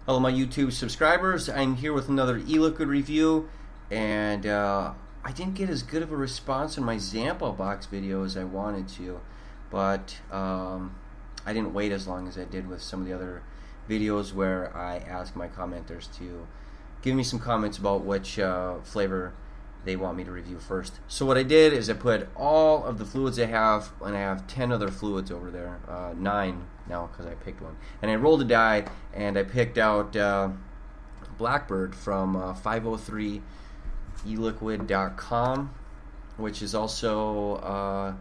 Hello my YouTube subscribers, I'm here with another eLiquid review, and I didn't get as good of a response on my Zampa box video as I wanted to, but I didn't wait as long as I did with some of the other videos where I asked my commenters to give me some comments about which flavor they want me to review first. So what I did is I put all of the fluids I have, and I have 10 other fluids over there, 9 now because I picked one, and I rolled a die and I picked out Blackbird from 503eLiquid.com, which is also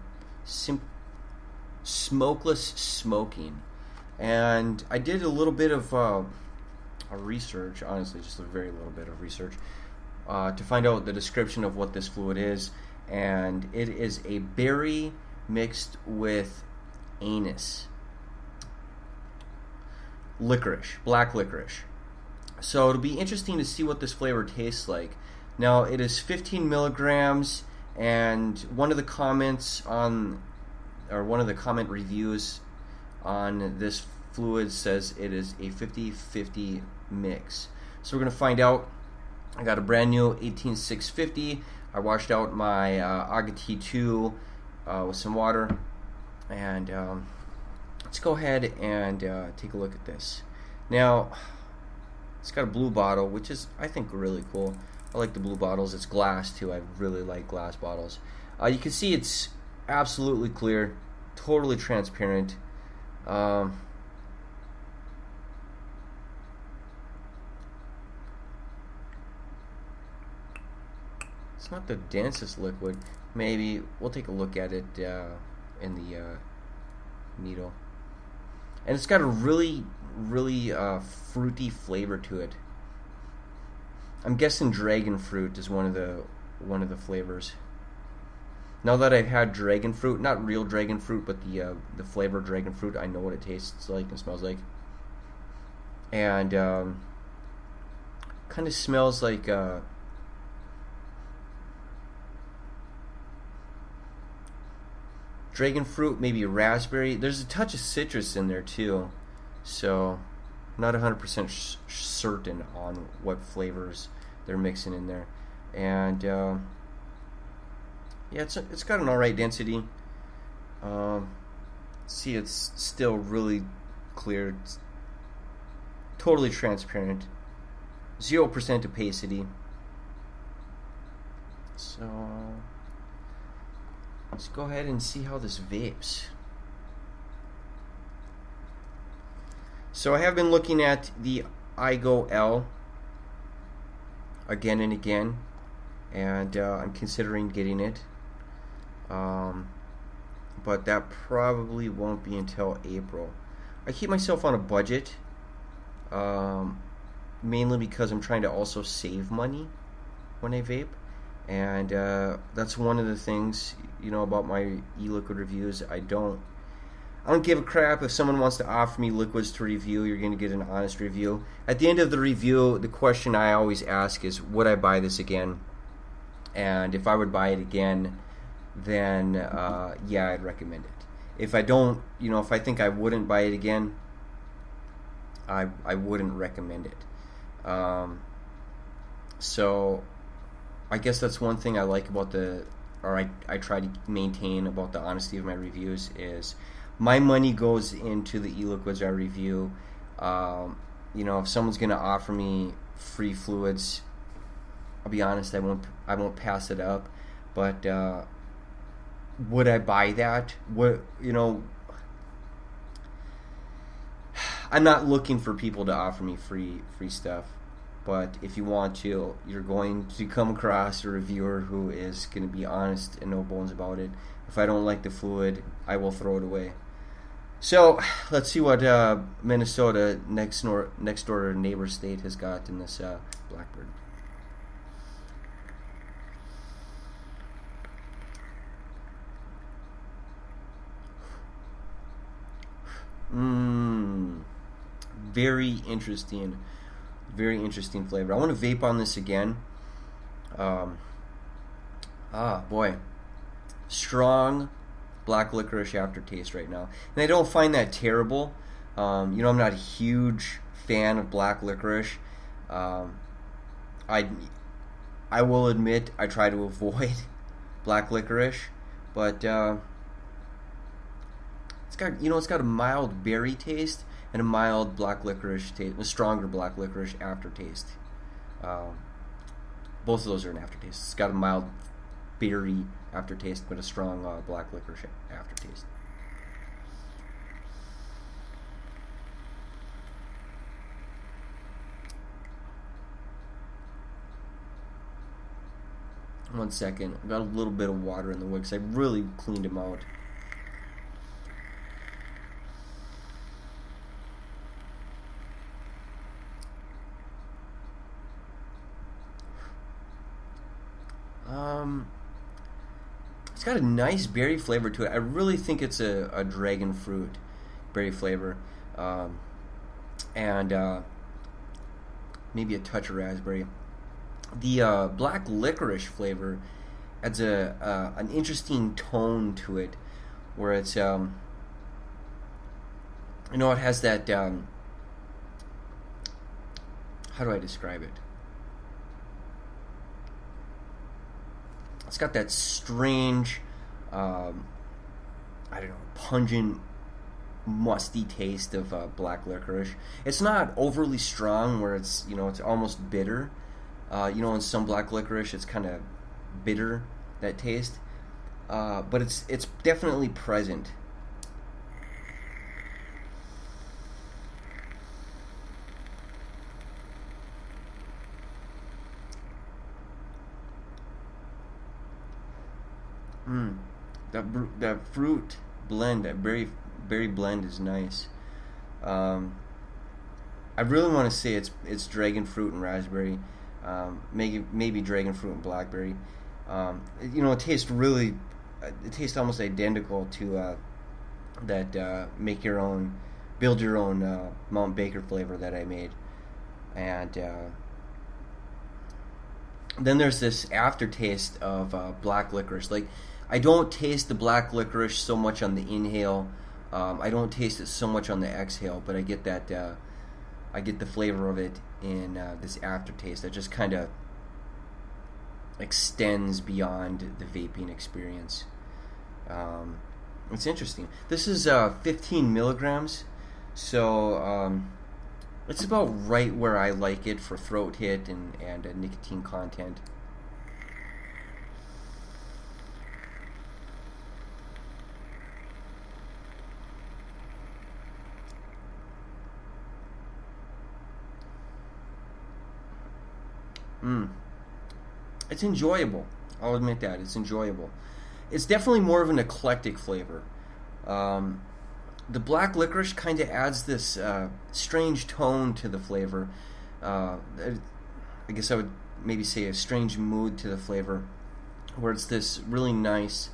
smokeless smoking. And I did a little bit of research, honestly just a very little bit of research, to find out the description of what this fluid is, and it is a berry mixed with anise. Licorice, black licorice. So it'll be interesting to see what this flavor tastes like. Now it is 15 milligrams, and one of the comments on, or one of the comment reviews on this fluid says it is a 50-50 mix. So we're going to find out. I got a brand new 18650. I washed out my Agati 2 with some water, and let's go ahead and take a look at this. Now, it's got a blue bottle, which is, I think, really cool. I like the blue bottles. It's glass too. I really like glass bottles. You can see it's absolutely clear, totally transparent. It's not the densest liquid. Maybe we'll take a look at it in the needle. And it's got a really fruity flavor to it. I'm guessing dragon fruit is one of the flavors. Now that I've had dragon fruit, not real dragon fruit, but the flavor dragon fruit, I know what it tastes like and smells like. And kind of smells like dragon fruit, maybe raspberry. There's a touch of citrus in there too, so not 100% certain on what flavors they're mixing in there. And yeah, it's got an alright density. See, it's still really clear. It's totally transparent. 0% opacity. So let's go ahead and see how this vapes. So I have been looking at the iGo L again and again, and I'm considering getting it, but that probably won't be until April. I keep myself on a budget, mainly because I'm trying to also save money when I vape. And that's one of the things, you know, about my eLiquid reviews. I don't give a crap if someone wants to offer me liquids to review. You're going to get an honest review. At the end of the review, the question I always ask is, would I buy this again? And if I would buy it again, then yeah, I'd recommend it. If I don't, you know, if I think I wouldn't buy it again, I wouldn't recommend it. So I guess that's one thing I like about I try to maintain about the honesty of my reviews, is my money goes into the eLiquids I review. You know, if someone's gonna offer me free fluids, I'll be honest, I won't pass it up. But would I buy that? What, you know, I'm not looking for people to offer me free stuff. But if you want to, you're going to come across a reviewer who is going to be honest and no bones about it. If I don't like the fluid, I will throw it away. So let's see what Minnesota, next door neighbor state, has got in this Blackbird. Very interesting. Very interesting flavor. I want to vape on this again. Boy, strong black licorice aftertaste right now, and I don't find that terrible. You know, I'm not a huge fan of black licorice. I will admit I try to avoid black licorice, but it's got a mild berry taste and a mild black licorice taste, a stronger black licorice aftertaste. Both of those are an aftertaste. It's got a mild berry aftertaste, but a strong black licorice aftertaste. One second. I got a little bit of water in the wicks. I really cleaned them out. It's got a nice berry flavor to it. I really think it's a dragon fruit berry flavor, and maybe a touch of raspberry. The black licorice flavor adds an interesting tone to it, where it's it has that how do I describe it? It's got that strange, I don't know, pungent, musty taste of black licorice. It's not overly strong, where it's it's almost bitter. In some black licorice, it's kind of bitter, that taste, but it's definitely present. That fruit blend, that berry blend is nice. I really want to say it's dragon fruit and raspberry, maybe dragon fruit and blackberry. It tastes almost identical to that build your own Mount Baker flavor that I made, and then there's this aftertaste of black licorice. Like, I don't taste the black licorice so much on the inhale. I don't taste it so much on the exhale, but I get that. I get the flavor of it in this aftertaste that just kind of extends beyond the vaping experience. It's interesting. This is 15 milligrams, so it's about right where I like it for throat hit and nicotine content. It's enjoyable. I'll admit that. It's enjoyable. It's definitely more of an eclectic flavor. The black licorice kind of adds this strange tone to the flavor. I guess I would maybe say a strange mood to the flavor, where it's this really nice,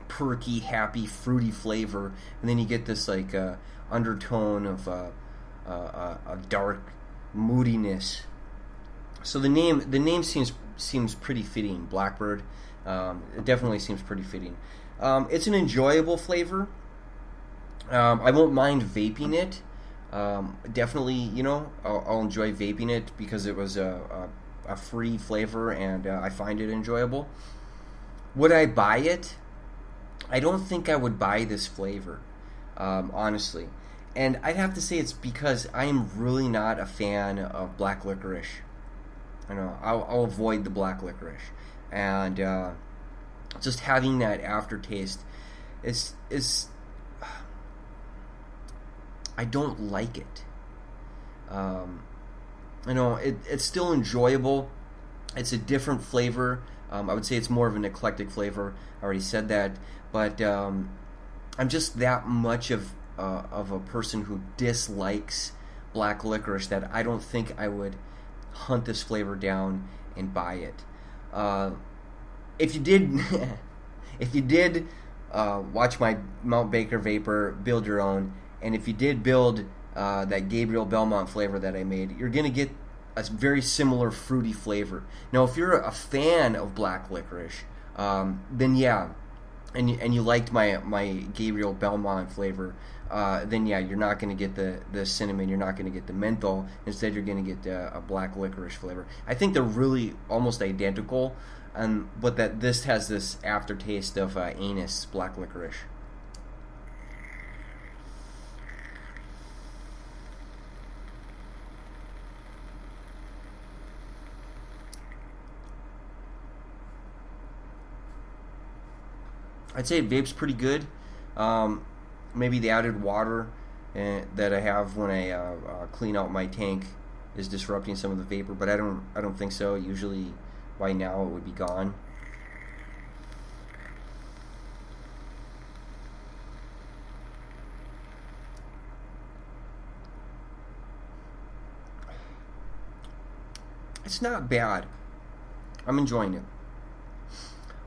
perky, happy, fruity flavor, and then you get this like undertone of a dark moodiness. So the name seems pretty fitting. Blackbird, it definitely seems pretty fitting. It's an enjoyable flavor. I won't mind vaping it. Definitely, I'll enjoy vaping it because it was a free flavor, and I find it enjoyable. Would I buy it? I don't think I would buy this flavor, honestly. And I'd have to say it's because I am really not a fan of black licorice. I'll avoid the black licorice, and just having that aftertaste is I don't like it. It's still enjoyable. It's a different flavor. I would say it's more of an eclectic flavor. I already said that, but I'm just that much of a person who dislikes black licorice that I don't think I would hunt this flavor down and buy it. If you did watch my Mount Baker Vapor, build your own, and if you did build that Gabriel Belmont flavor that I made, you're gonna get a very similar fruity flavor. Now, if you're a fan of black licorice, then yeah, and you liked my Gabriel Belmont flavor, then yeah, you're not going to get the cinnamon, you're not going to get the menthol. Instead, you're going to get a black licorice flavor. I think they're really almost identical, but that this has this aftertaste of anise black licorice. I'd say Vape's pretty good. Maybe the added water that I have when I clean out my tank is disrupting some of the vapor, but I don't think so. Usually, by now it would be gone. It's not bad. I'm enjoying it.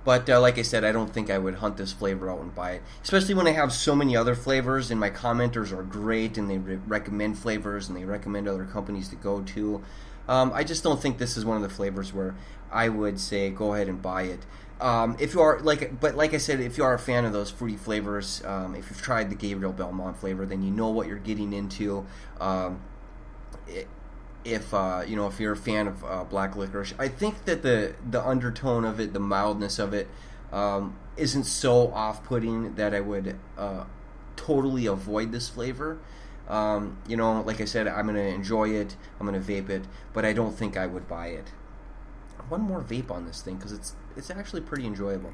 But like I said, I don't think I would hunt this flavor out and buy it. Especially when I have so many other flavors and my commenters are great and they recommend flavors and they recommend other companies to go to. I just don't think this is one of the flavors where I would say go ahead and buy it. If you are like I said, if you are a fan of those fruity flavors, if you've tried the Gabriel Belmont flavor, then you know what you're getting into. If you're a fan of black licorice, I think that the undertone of it, the mildness of it, isn't so off-putting that I would totally avoid this flavor. Like I said, I'm going to enjoy it, I'm going to vape it, but I don't think I would buy it. One more vape on this thing because it's actually pretty enjoyable.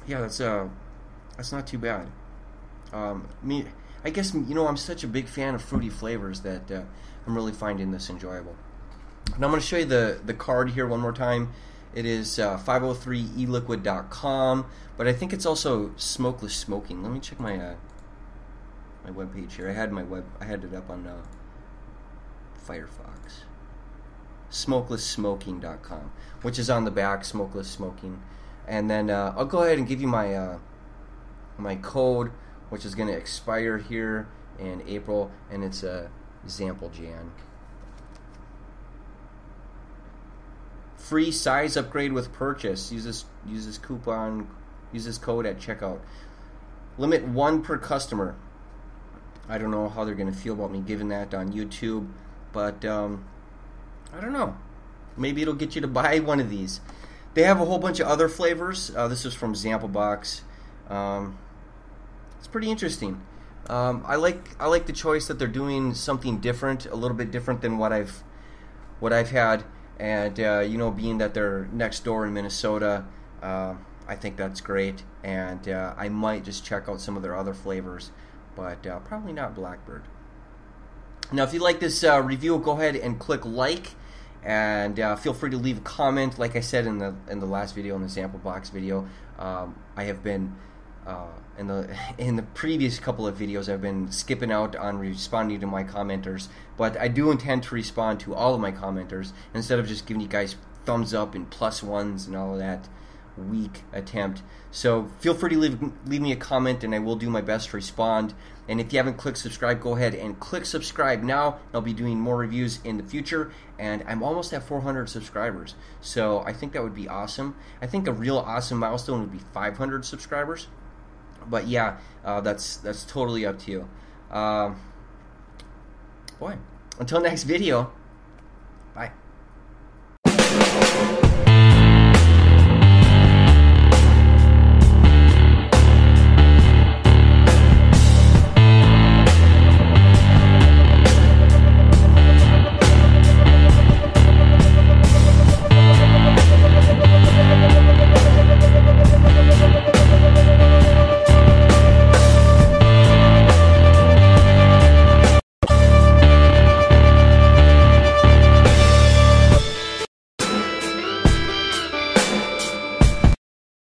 Yeah, that's not too bad. I guess I'm such a big fan of fruity flavors that I'm really finding this enjoyable. Now I'm going to show you the card here one more time. It is 503eliquid.com, but I think it's also smokeless smoking. Let me check my my webpage here. I had it up on Firefox. Smokelesssmoking.com, which is on the back, smokeless smoking. And then I'll go ahead and give you my my code, which is going to expire here in April, and it's a Zample Jan. Free size upgrade with purchase. Use this coupon. Use this code at checkout. Limit 1 per customer. I don't know how they're going to feel about me giving that on YouTube, but I don't know. Maybe it'll get you to buy one of these. They have a whole bunch of other flavors. This is from Zample Box. It's pretty interesting. I like the choice that they're doing something different, a little bit different than what I've had, and being that they're next door in Minnesota, I think that's great. And I might just check out some of their other flavors, but probably not Blackbird. Now, if you like this review, go ahead and click like. And feel free to leave a comment. Like I said in the last video, in the sample box video, I have been in the previous couple of videos, I've been skipping out on responding to my commenters, but I do intend to respond to all of my commenters instead of just giving you guys thumbs up and +1s and all of that weak attempt. So feel free to leave me a comment, and I will do my best to respond. And if you haven't clicked subscribe, go ahead and click subscribe now. I'll be doing more reviews in the future, and I'm almost at 400 subscribers, so I think that would be awesome. I think a real awesome milestone would be 500 subscribers, but yeah, that's totally up to you. Boy, until next video, bye.